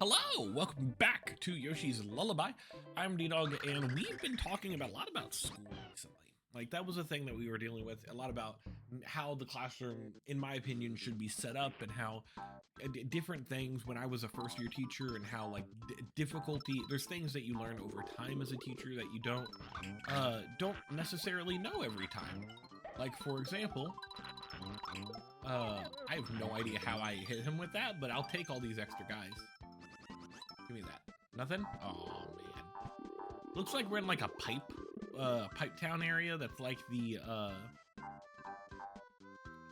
Hello, welcome back to Yoshi's Lullaby. I'm Ddog, and we've been talking a lot about school recently. Like, that was a thing that we were dealing with, a lot about how the classroom, in my opinion, should be set up, and how different things when I was a first-year teacher, and how, like, difficulty, there's things that you learn over time as a teacher that you don't necessarily know every time. Like, for example, I have no idea how I hit him with that, but I'll take all these extra guys. Give me that. Nothing? Oh, man. Looks like we're in, like, a pipe town area that's like the, it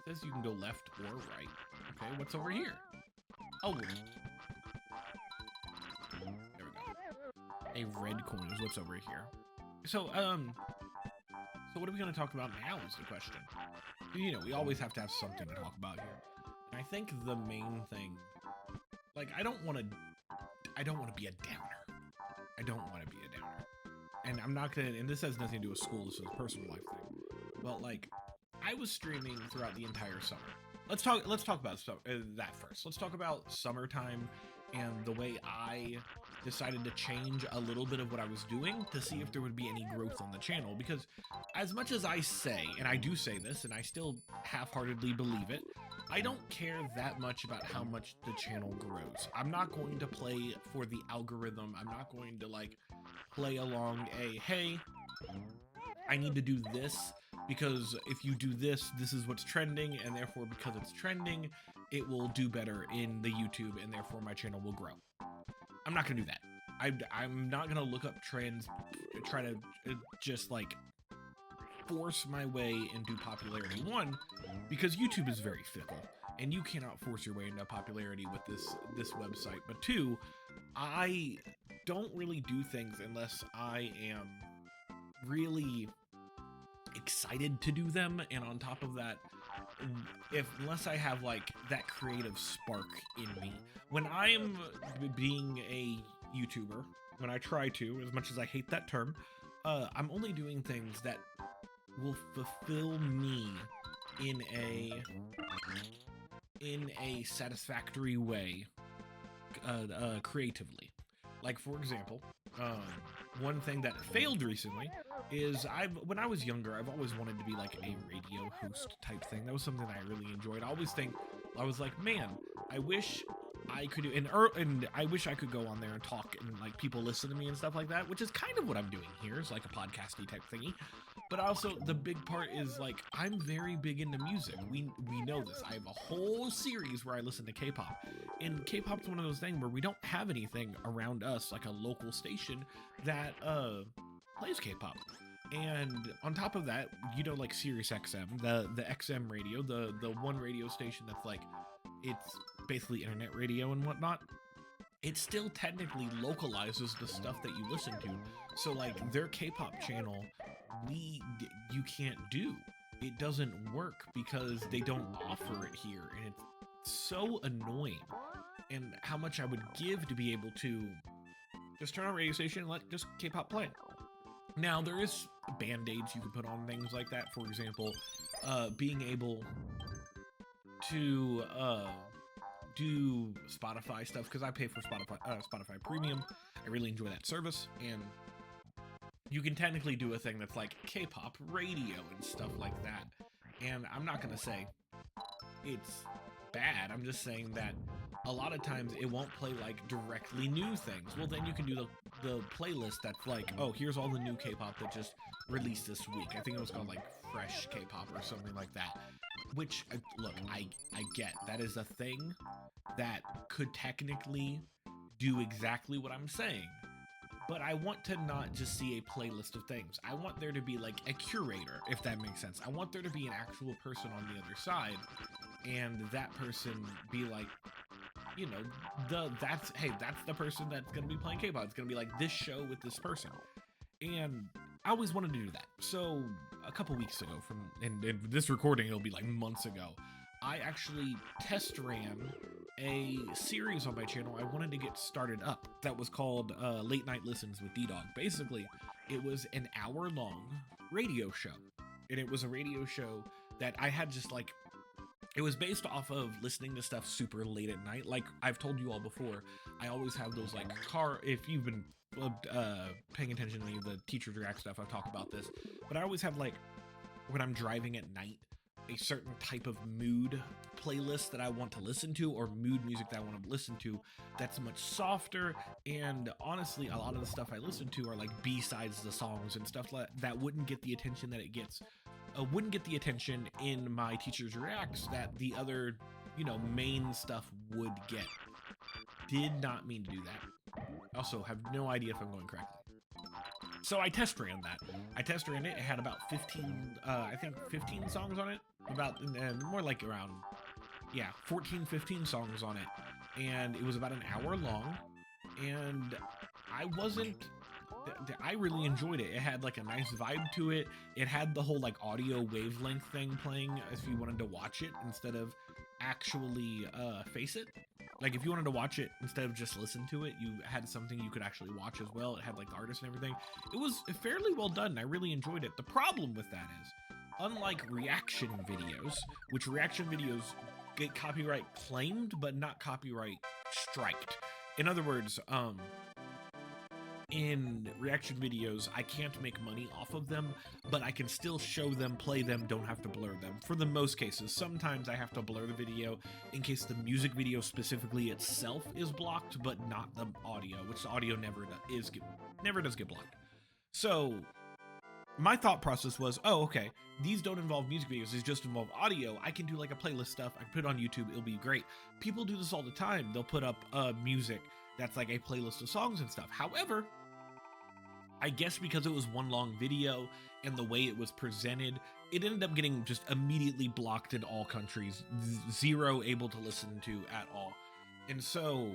says you can go left or right. Okay, what's over here? Oh. There we go. A red coin is what's over here. So what are we going to talk about now is the question. You know, we always have to have something to talk about here. And I think the main thing, like, I don't want to be a downer. I don't want to be a downer. And I'm not going to, and this has nothing to do with school, this is a personal life thing. But, like, I was streaming throughout the entire summer. Let's talk about that first. Let's talk about summertime and the way I decided to change a little bit of what I was doing to see if there would be any growth on the channel. Because as much as I say, and I do say this, and I still half-heartedly believe it, I don't care that much about how much the channel grows. I'm not going to play for the algorithm. I'm not going to, like, play along hey, I need to do this, because if you do this, this is what's trending, and therefore because it's trending, it will do better in the YouTube, and therefore my channel will grow. I'm not gonna do that. I'm not gonna look up trends, try to just, like, force my way into popularity. One, because YouTube is very fickle, and you cannot force your way into popularity with this website. But two, I don't really do things unless I am really excited to do them, and on top of that, unless I have, like, that creative spark in me. When I am being a YouTuber, when I try to, as much as I hate that term, I'm only doing things that will fulfill me in a satisfactory way, creatively. Like, for example, one thing that failed recently is when I was younger, I've always wanted to be like a radio host type thing. That was something that I really enjoyed. I always think, I was like, man, I wish I could do, and I wish I could go on there and talk and, like, people listen to me and stuff like that, which is kind of what I'm doing here. It's like a podcasty type thingy. But also the big part is, like, I'm very big into music. We know this. I have a whole series where I listen to K-pop, and K-pop's one of those things where we don't have anything around us, like a local station that plays K-pop. And on top of that, you know, like Sirius XM, the XM radio, the one radio station that's, like, it's basically internet radio and whatnot, it still technically localizes the stuff that you listen to. So, like, their K-pop channel, you can't do. It doesn't work because they don't offer it here, and it's so annoying. And how much I would give to be able to just turn on a radio station and let just K-pop play. Now, there is band-aids you can put on things like that. For example, being able to do Spotify stuff, because I pay for Spotify Premium. I really enjoy that service, and you can technically do a thing that's like K-pop radio and stuff like that. And I'm not gonna say it's bad. I'm just saying that a lot of times it won't play, like, directly new things. Well, then you can do the playlist that's like, oh, here's all the new K-pop that just released this week. I think it was called, like, Fresh K-pop or something like that. Which, look, I get. That is a thing that could technically do exactly what I'm saying. But I want to not just see a playlist of things. I want there to be, like, a curator, if that makes sense. I want there to be an actual person on the other side, and that person be like, you know, that's the person that's going to be playing K-pop. It's going to be like this show with this person. And I always wanted to do that. So a couple weeks ago, and this recording, it'll be like months ago, I actually test ran a series on my channel I wanted to get started up that was called Late Night Listens with Ddog. Basically, it was an hour-long radio show. And it was a radio show that I had just, like, It was based off of listening to stuff super late at night. Like I've told you all before, I always have those like if you've been paying attention to any of the Teacher's React stuff, I've talked about this, but I always have like, when I'm driving at night, a certain type of mood playlist that I want to listen to, or mood music that I want to listen to, that's much softer. And honestly, a lot of the stuff I listen to are like B-sides to the songs and stuff like that wouldn't get the attention that it gets, wouldn't get the attention in my Teacher's Reacts that the other, you know, main stuff would get. Did not mean to do that. Also, have no idea if I'm going correctly. So I test ran that. I test ran it. It had about 15, I think 15 songs on it. About, more like around, yeah, 14, 15 songs on it. And it was about an hour long. And I really enjoyed it. It had like a nice vibe to it. It had the whole like audio wavelength thing playing if you wanted to watch it instead of actually face it. Like if you wanted to watch it instead of just listen to it, you had something you could actually watch as well. It had like the artist and everything. It was fairly well done. I really enjoyed it. The problem with that is, unlike reaction videos, which reaction videos get copyright claimed but not copyright striked. In other words, in reaction videos, I can't make money off of them, but I can still show them, play them, don't have to blur them. For the most cases, sometimes I have to blur the video in case the music video specifically itself is blocked, but not the audio, which the audio never does get blocked. So my thought process was, oh, okay, these don't involve music videos, these just involve audio. I can do like a playlist stuff, I can put it on YouTube, it'll be great. People do this all the time. They'll put up music that's like a playlist of songs and stuff. However, I guess because it was one long video and the way it was presented, it ended up getting just immediately blocked in all countries, zero able to listen to at all. And so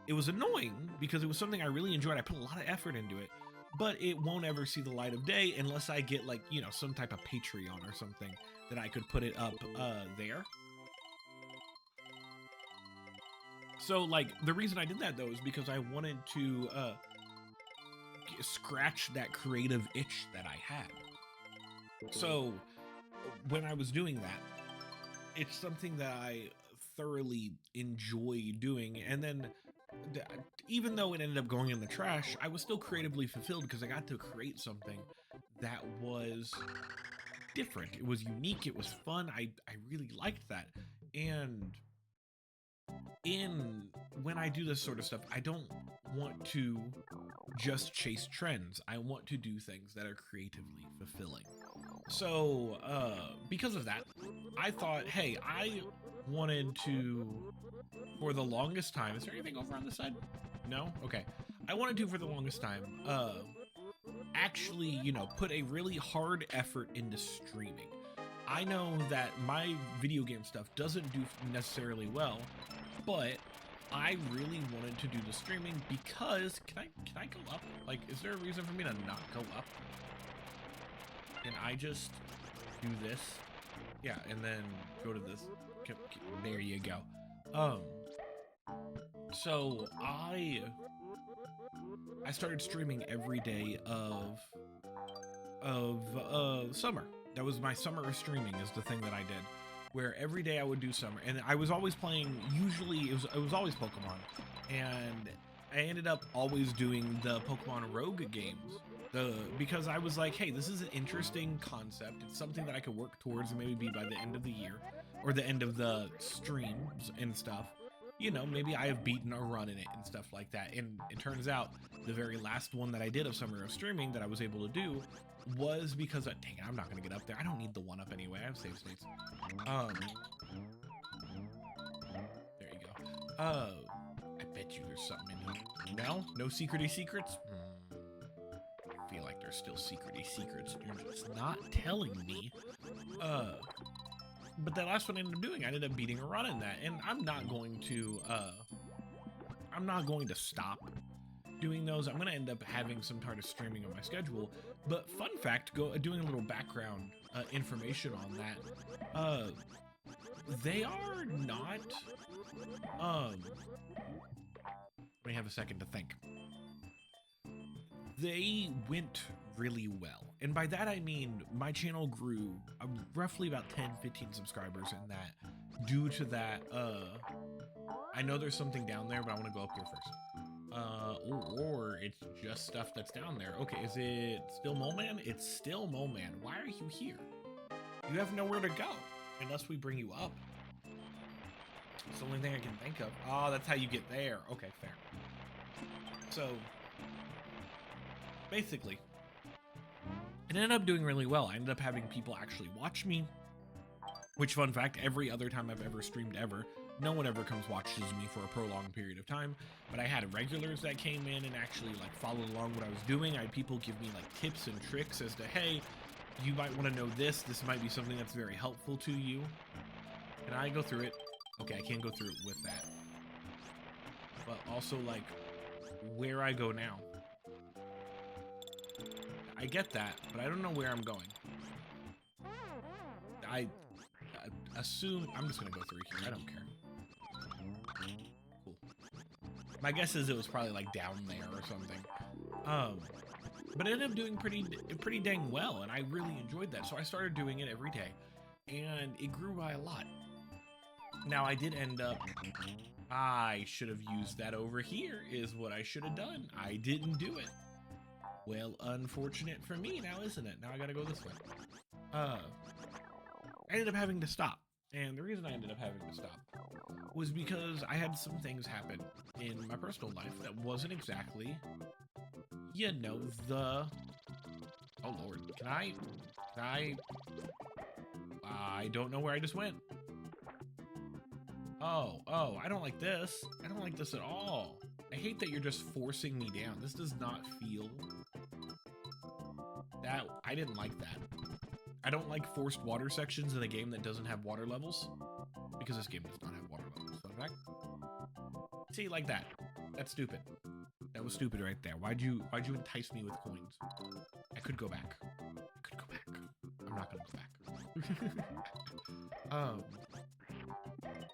it was annoying because it was something I really enjoyed. I put a lot of effort into it, but it won't ever see the light of day unless I get like, you know, some type of Patreon or something that I could put it up there. So like the reason I did that though is because I wanted to scratch that creative itch that I had. So when I was doing that, it's something that I thoroughly enjoy doing. And then even though it ended up going in the trash, I was still creatively fulfilled because I got to create something that was different. It was unique. It was fun. I really liked that. And when I do this sort of stuff, I don't want to just chase trends. I want to do things that are creatively fulfilling. So because of that, I thought, hey, I wanted to, for the longest time, is there anything over on this side? No? Okay. I wanted to, for the longest time, actually, you know, put a really hard effort into streaming. I know that my video game stuff doesn't do necessarily well, but I really wanted to do the streaming because, can I go up? Like, is there a reason for me to not go up? Can I just do this? Yeah, and then go to this. There you go. So I started streaming every day of summer. That was my summer of streaming, is the thing that I did, where every day I would do summer, and I was always playing. Usually it was always Pokemon, and I ended up always doing the Pokemon Rogue games. Because I was like, hey, this is an interesting concept. It's something that I could work towards and maybe by the end of the year or the end of the streams and stuff. You know, maybe I have beaten a run in it and stuff like that. And it turns out the very last one that I did of Summer of Streaming that I was able to do was because, dang it, I'm not going to get up there. I don't need the one up anyway. I have save states. There you go. I bet you there's something in here. No? No secrety secrets? I feel like there's still secrety secrets. You're just not telling me. But that last one I ended up doing, I ended up beating a run in that, and I'm not going to stop doing those. I'm going to end up having some part of streaming on my schedule. But fun fact, doing a little background information on that. They are not. Let me have a second to think. They went really well. And by that I mean my channel grew roughly about 10, 15 subscribers in that due to that I know there's something down there, but I want to go up here first. Or it's just stuff that's down there. Okay, is it still Mole Man? It's still Mole Man. Why are you here? You have nowhere to go unless we bring you up. It's the only thing I can think of. Oh, that's how you get there. Okay, fair. So, basically, it ended up doing really well. I ended up having people actually watch me, which, fun fact, every other time I've ever streamed ever, no one ever comes watches me for a prolonged period of time, but I had regulars that came in and actually like followed along what I was doing. I had people give me like tips and tricks as to, hey, you might want to know this. This might be something that's very helpful to you. Can I go through it? Okay, I can't go through it with that. But also, like, where I go now. I get that, but I don't know where I'm going. I assume I'm just gonna go through here. I don't care. Cool. My guess is it was probably like down there or something. But it ended up doing pretty dang well, and I really enjoyed that. So I started doing it every day, and it grew by a lot. Now I did end up. I should have used that over here. Is what I should have done. I didn't do it. Well, unfortunate for me now, isn't it? Now I gotta go this way. I ended up having to stop. And the reason I ended up having to stop was because I had some things happen in my personal life that wasn't exactly, you know, the... Oh, Lord. Can I... I don't know where I just went. Oh, I don't like this. I don't like this at all. I hate that you're just forcing me down. This does not feel... That... I didn't like that. I don't like forced water sections in a game that doesn't have water levels, because this game does not have water levels. Fun fact. See, like that. That's stupid. That was stupid right there. Why'd you entice me with coins? I could go back. I'm not gonna go back.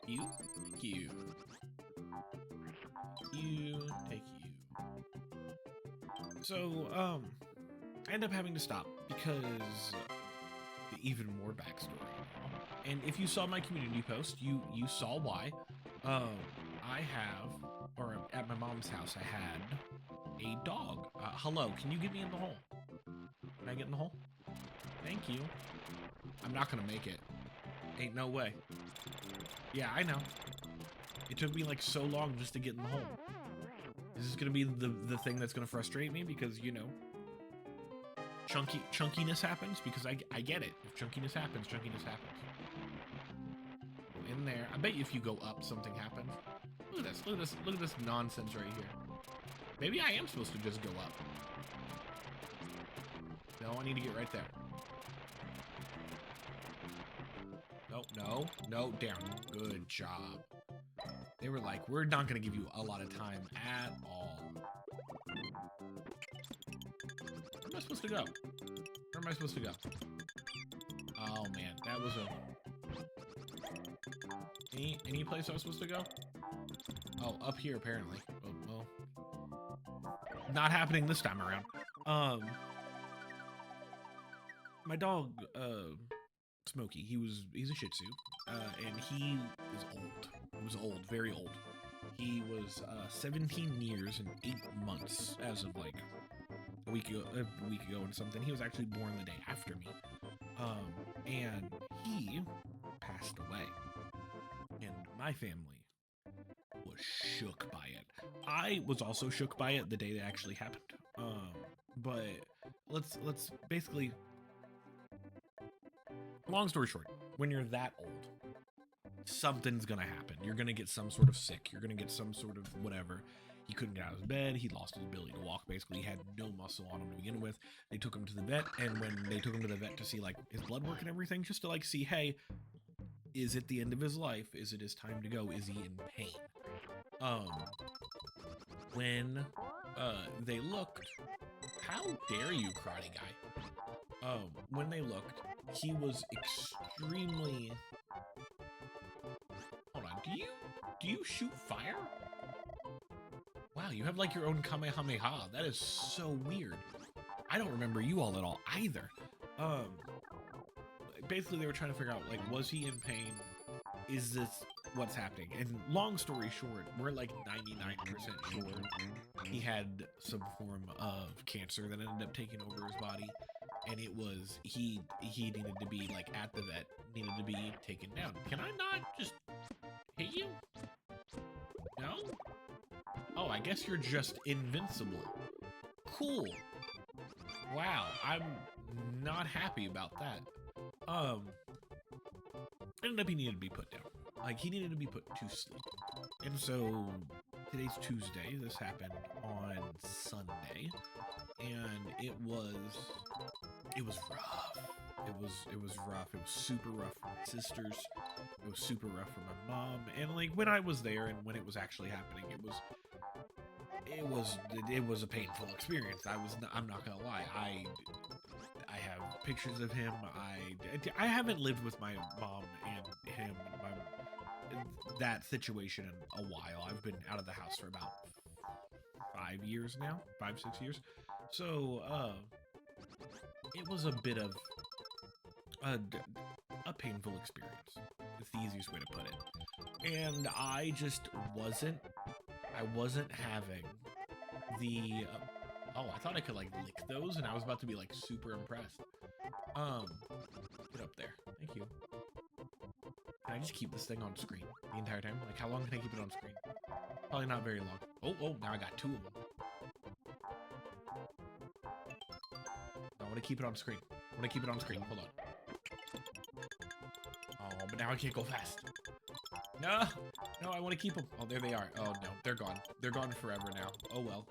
You, take you. So, I end up having to stop because even more backstory. And if you saw my community post, you saw why. I have, or at my mom's house, I had a dog. Hello, can you get me in the hole? Can I get in the hole? Thank you. I'm not gonna make it. Ain't no way. Yeah, I know. It took me like so long just to get in the hole. Is this gonna be the thing that's gonna frustrate me? Because, you know, chunkiness happens, because I get it. If chunkiness happens, chunkiness happens. Go in there. I bet you if you go up, something happens. Look at this nonsense right here. Maybe I am supposed to just go up. No, I need to get right there. No, down. Good job. They were like, we're not gonna give you a lot of time at all. Where am I supposed to go? Where am I supposed to go? Oh man, that was a... Any place I was supposed to go? Oh, up here apparently. Oh, well. Not happening this time around. My dog, Smokey, he's a Shih Tzu, and he is old. He was old, very old. He was 17 years and 8 months as of like a week ago and something. He was actually born the day after me, and he passed away, and my family was shook by it. I was also shook by it the day that actually happened. But let's basically, long story short, when you're that old, something's gonna happen. You're gonna get some sort of sick. You're gonna get some sort of whatever. He couldn't get out of his bed. He lost his ability to walk. Basically, he had no muscle on him to begin with. They took him to the vet, and when they took him to the vet to see like his blood work and everything, just to like see, hey, is it the end of his life? Is it his time to go? Is he in pain? When they looked, how dare you, karate guy? When they looked, he was extremely... Hold on, do you shoot fire? Wow, you have like your own Kamehameha. That is so weird. I don't remember you all at all either. Basically they were trying to figure out, like, was he in pain? Is this what's happening. And long story short, we're like 99% sure he had some form of cancer that ended up taking over his body, and it was he needed to be like at the vet, needed to be taken down. Can I not just hit you? No? Oh, I guess you're just invincible. Cool. Wow, I'm not happy about that. Ended up he needed to be put down. Like, he needed to be put to sleep. And so today's Tuesday. This happened on Sunday, and it was rough. It was rough. It was super rough for my sisters. It was super rough for my mom. And like when I was there and when it was actually happening, it was a painful experience. I'm not gonna lie. I have pictures of him. I haven't lived with my mom and him that situation in a while. I've been out of the house for about 5 years now, 5-6 years. So it was a bit of a painful experience. It's the easiest way to put it. And I just wasn't having the oh, I thought I could like lick those, and I was about to be like super impressed. Get up there. Thank you. Can I just keep this thing on screen the entire time? Like, how long can I keep it on screen? Probably not very long. Oh, now I got 2 of them. I want to keep it on screen. I want to keep it on screen. Hold on. Oh, but now I can't go fast. No, I want to keep them. Oh, there they are. Oh, no, they're gone. They're gone forever now. Oh, well.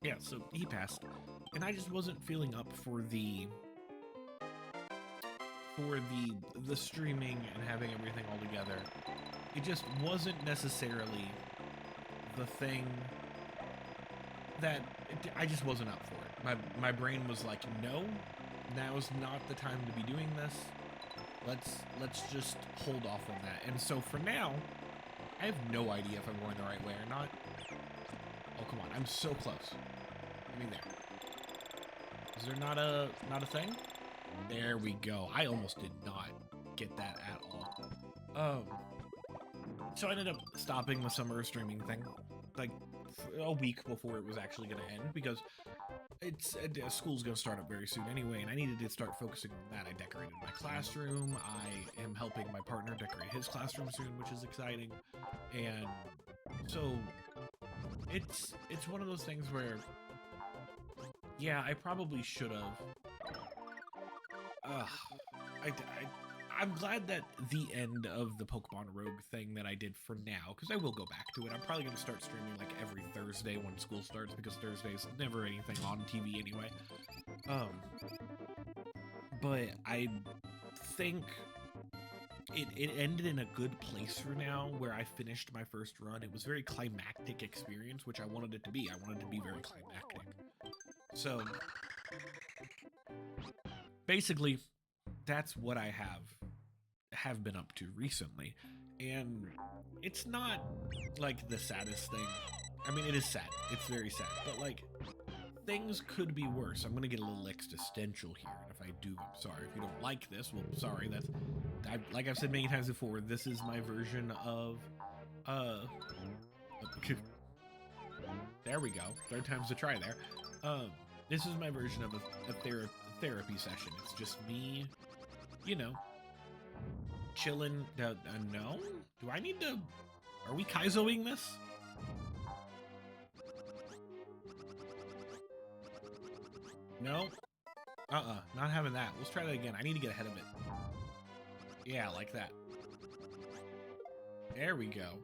Yeah, so he passed. And I just wasn't feeling up for the streaming and having everything all together. It just wasn't necessarily the thing that I just wasn't up for it. My brain was like, no, now's not the time to be doing this. Let's just hold off on that. And so for now, I have no idea if I'm going the right way or not. Oh, come on, I'm so close. I mean, there. Is there not a thing? There we go. I almost did not get that at all. So I ended up stopping the summer streaming thing, like a week before it was actually going to end, because school's going to start up very soon anyway, and I needed to start focusing on that. I decorated my classroom. I am helping my partner decorate his classroom soon, which is exciting. And so it's one of those things where, yeah, I probably should have. I'm glad that the end of the Pokemon Rogue thing that I did for now, because I will go back to it. I'm probably going to start streaming like every Thursday when school starts, because Thursday's never anything on TV anyway. But I think it ended in a good place for now, where I finished my first run. It was a very climactic experience, which I wanted it to be. I wanted it to be very climactic. So basically, that's what I have been up to recently, and it's not like the saddest thing. I mean, it is sad. It's very sad, but like things could be worse. I'm gonna get a little existential here, and if I do, I'm sorry. If you don't like this, well, sorry. Like I've said many times before. This is my version of there we go. 3rd time's the try there. This is my version of a therapy session. It's just me, you know, chilling. No? Do I need to... Are we Kaizoing this? No? Not having that. Let's try that again. I need to get ahead of it. Yeah, like that. There we go.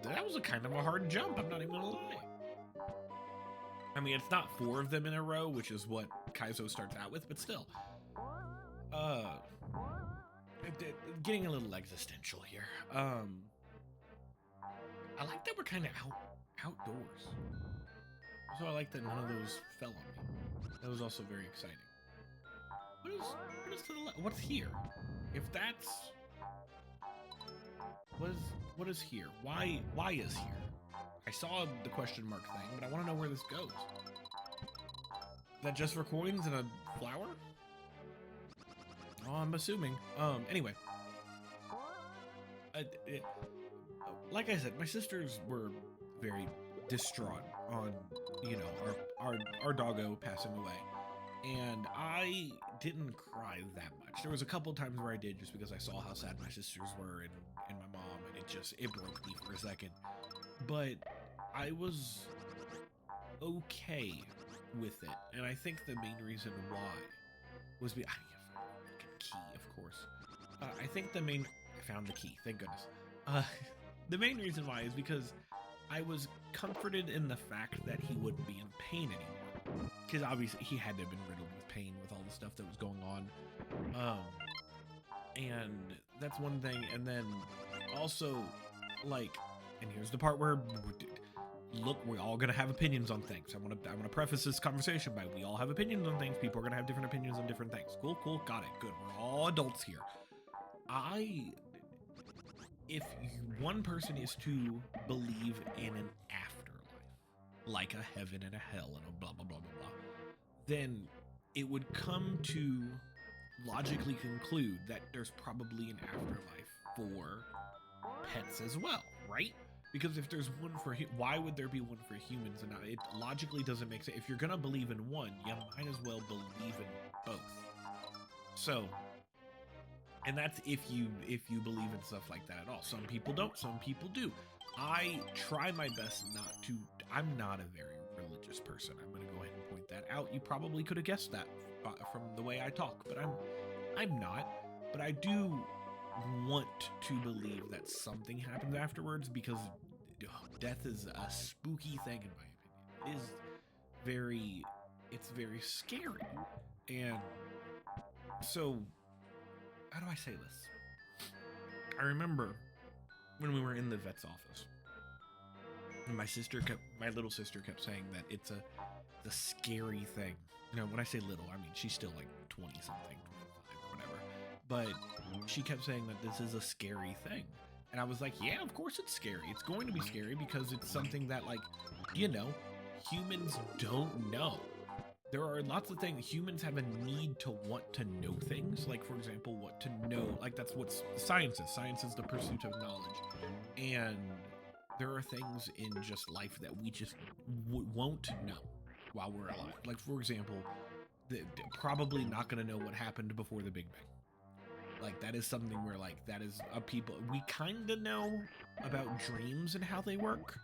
That was a kind of a hard jump, I'm not even gonna lie. I mean, it's not 4 of them in a row, which is what Kaizo starts out with, but still. Getting a little existential here. I like that we're kind of outdoors. So I like that none of those fell on me. That was also very exciting. What is to the left? What's here? If that's... What is here? Why is here? I saw the question mark thing, but I want to know where this goes. Is that just for coins and a flower? I'm assuming. Anyway, like I said, my sisters were very distraught on, you know, our doggo passing away. And I didn't cry that much. There was a couple times where I did, just because I saw how sad my sisters were and my mom, and it broke me for a second. But I was okay with it, and I think the main reason why was I found the key, of course. I think I found the key, thank goodness. The main reason why is because I was comforted in the fact that he wouldn't be in pain anymore. Because obviously he had to have been riddled with pain with all the stuff that was going on. And that's one thing. And then also, like, and here's the part where, look, we're all gonna have opinions on things. I want to preface this conversation by, we all have opinions on things. People are gonna have different opinions on different things. Cool, got it, good. We're all adults here. If one person is to believe in an afterlife, like a heaven and a hell and a blah, blah, blah, blah, blah, then it would come to logically conclude that there's probably an afterlife for pets as well, right? Because if there's one for, why would there be one for humans? And it logically doesn't make sense. If you're gonna believe in one, you might as well believe in both. So, and that's if you believe in stuff like that at all. Some people don't, some people do. I try my best not to. I'm not a very religious person. I'm gonna go ahead and point that out. You probably could have guessed that from the way I talk, but I'm not. But I do want to believe that something happens afterwards, because death is a spooky thing in my opinion. It's very scary. And so, how do I say this? I remember when we were in the vet's office, and my little sister kept saying that it's a scary thing. You know, when I say little, I mean she's still like 20 something, 25 or whatever. But she kept saying that this is a scary thing. And I was like, yeah, of course it's scary. It's going to be scary because it's something that, like, you know, humans don't know. There are lots of things. Humans have a need to want to know things. Like, for example, what to know. Like, that's what science is. Science is the pursuit of knowledge. And there are things in just life that we just won't know while we're alive. Like, for example, probably not going to know what happened before the Big Bang. Like, that is something where, like, that is people, we kind of know about dreams and how they work,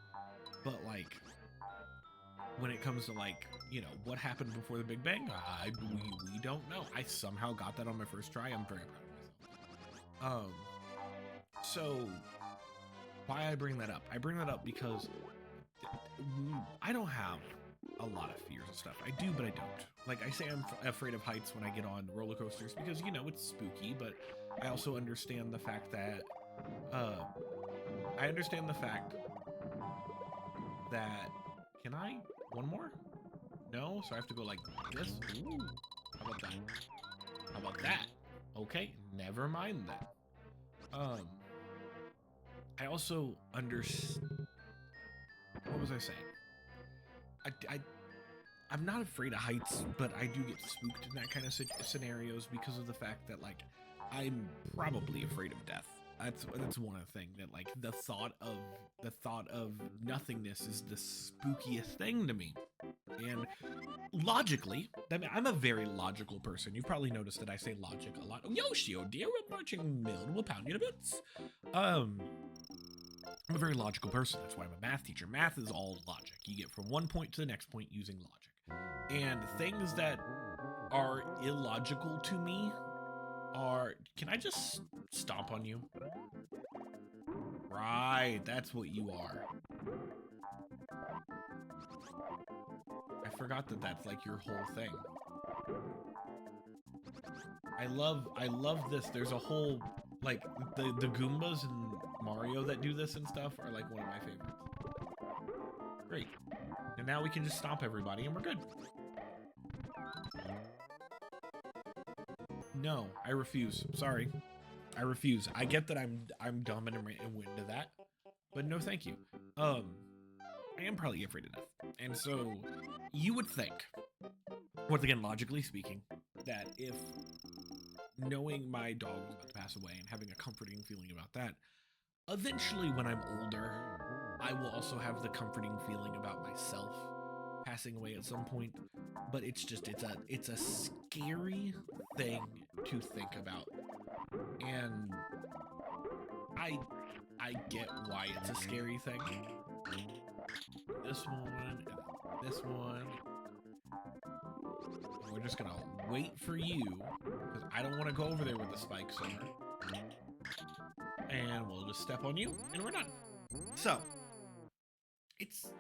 but, like, when it comes to, like, you know, what happened before the Big Bang, we don't know. I somehow got that on my first try. I'm very proud of myself. So why I bring that up? I bring that up because I don't have a lot of fears and stuff. I do, but I don't. Like, I say I'm afraid of heights when I get on roller coasters because, you know, it's spooky, but I also understand the fact that, can I? One more? No? So I have to go like this? Ooh. How about that? How about that? Okay, never mind that. I also understand. What was I saying? I'm not afraid of heights, but I do get spooked in that kind of scenarios because of the fact that, like, I'm probably afraid of death. That's one thing that, like, the thought of nothingness is the spookiest thing to me. And logically, I mean, I'm a very logical person. You've probably noticed that I say logic a lot. Oh, Yoshi, oh dear, we're Marching Milde. We'll pound you to bits. I'm a very logical person. That's why I'm a math teacher. Math is all logic. You get from one point to the next point using logic. And things that are illogical to me are... Can I just stomp on you? Right, that's what you are. I forgot that that's like your whole thing. I love this. There's a whole, like, the Goombas in Mario that do this and stuff are like one of my favorites. Great. And now we can just stomp everybody and we're good. No, I refuse. Sorry. I refuse. I get that I'm dumb and into that, but no thank you. I am probably afraid of death. And so you would think, once again, logically speaking, that if knowing my dog was about to pass away and having a comforting feeling about that. Eventually, when I'm older, I will also have the comforting feeling about myself passing away at some point. But it's just, it's a scary thing to think about. And I get why it's a scary thing. This one, and this one. And we're just gonna wait for you, because I don't want to go over there where the spikes are. And we'll just step on you, and we're done. So, it's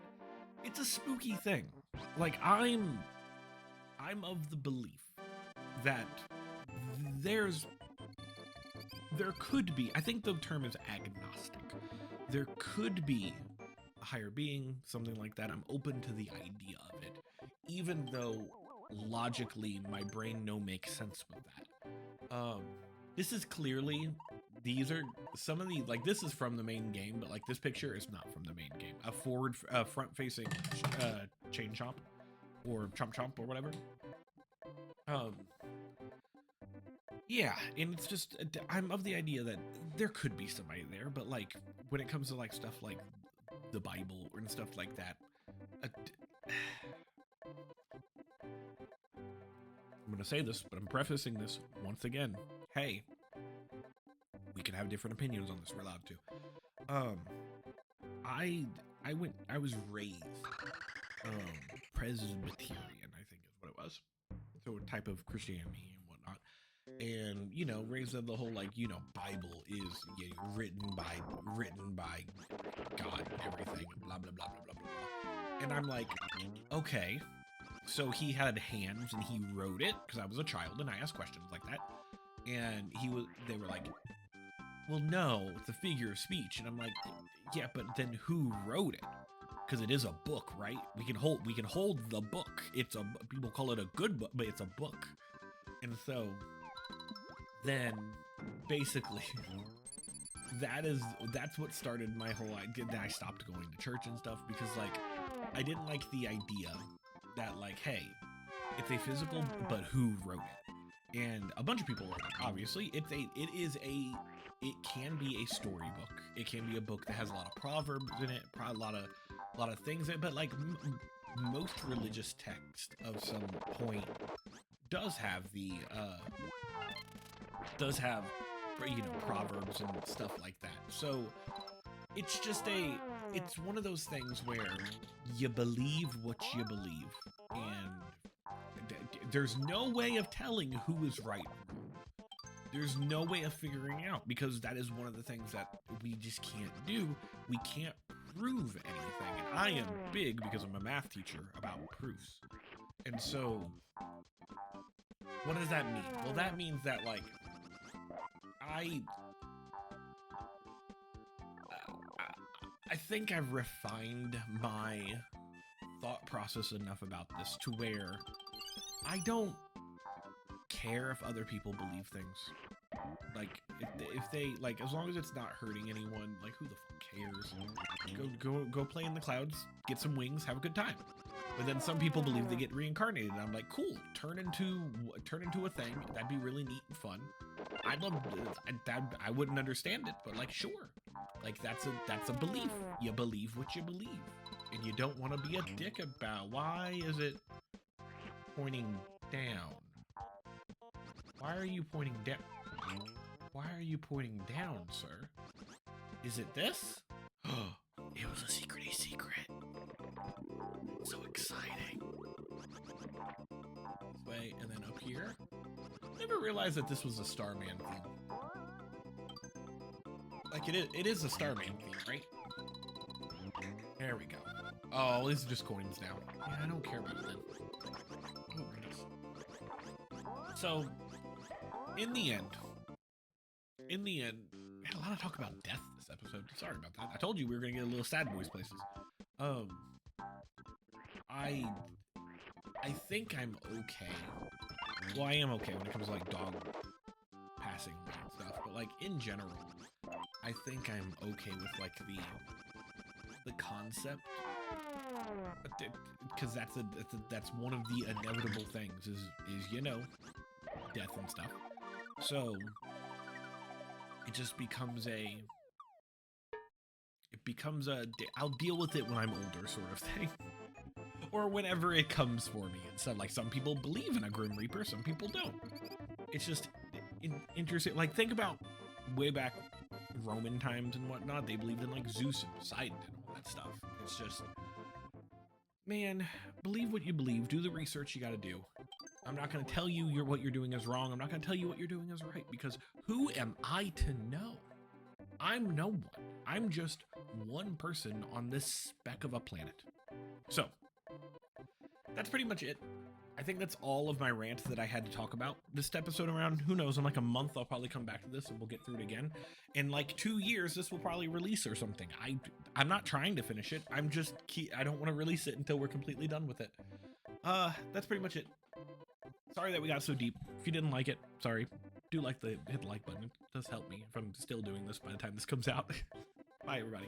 a spooky thing. Like, I'm of the belief that there could be, I think the term is agnostic. There could be a higher being, something like that. I'm open to the idea of it, even though logically my brain no makes sense with that. This is clearly, these are some of the, like, this is from the main game, but like this picture is not from the main game. A front facing chain chomp, or chomp or whatever. Yeah, and it's just, I'm of the idea that there could be somebody there, but like when it comes to like stuff like the Bible and stuff like that, I'm gonna say this, but I'm prefacing this once again. Hey, we can have different opinions on this. We're allowed to. I was raised Presbyterian, I think is what it was. So a type of Christianity and whatnot. And, you know, raised in the whole, like, you know, Bible is written by God and everything, and blah, blah, blah, blah, blah, blah. And I'm like, okay, so he had hands and he wrote it, because I was a child and I asked questions like that. And they were like, well, no, it's a figure of speech. And I'm like, yeah, but then who wrote it? Because it is a book, right? We can hold the book. People call it a good book, but it's a book. And so then basically that's what started my whole idea. Then I stopped going to church and stuff, because like I didn't like the idea that, like, hey, it's a physical, but who wrote it? And a bunch of people wrote it. Obviously, it can be a storybook. It can be a book that has a lot of proverbs in it, a lot of things in it, but like most religious text of some point does have proverbs and stuff like that. So it's just it's one of those things where you believe what you believe, and there's no way of telling who is right or wrong. There's no way of figuring out, because that is one of the things that we just can't do. We can't prove anything, and I am big, because I'm a math teacher, about proofs. And so what does that mean? Well, that means that, like, I think I've refined my thought process enough about this to where I don't care if other people believe things. Like, if they, like, as long as it's not hurting anyone, like, who the fuck cares? Go play in the clouds, get some wings, have a good time. But then some people believe they get reincarnated, and I'm like, cool, turn into a thing. That'd be really neat and fun. I wouldn't understand it, but like, sure. Like, that's a belief. You believe what you believe, and you don't want to be a dick about, why is it pointing down? Why are you pointing down? Why are you pointing down, sir? Is it this? Oh, it was a secret. So exciting. This way, and then up here. Never realized that this was a Starman theme. Like, it is a Starman theme, right? There we go. Oh, these are just coins now. Yeah, I don't care about them. Oh, goodness. So, in the end, we had a lot of talk about death this episode. Sorry about that. I told you we were gonna get a little sad boys places. I think I'm okay. Well, I am okay when it comes to, like, dog passing away and stuff, but like in general, I think I'm okay with, like, the concept, because that's one of the inevitable things is, you know, death and stuff. So it just becomes I'll deal with it when I'm older sort of thing. Or whenever it comes for me. It's like some people believe in a Grim Reaper, some people don't. It's just interesting. Like, think about way back Roman times and whatnot. They believed in like Zeus and Poseidon and all that stuff. It's just, man, believe what you believe. Do the research you got to do. I'm not going to tell you what you're doing is wrong. I'm not going to tell you what you're doing is right, because who am I to know? I'm no one. I'm just one person on this speck of a planet. So that's pretty much it. I think that's all of my rant that I had to talk about this episode around. Who knows, in like a month I'll probably come back to this and we'll get through it again. In like 2 years this will probably release or something. I'm not trying to finish it. I don't want to release it until we're completely done with it. That's pretty much it. Sorry that we got so deep. If you didn't like it, sorry. Do hit the like button. It does help me if I'm still doing this by the time this comes out. Bye everybody.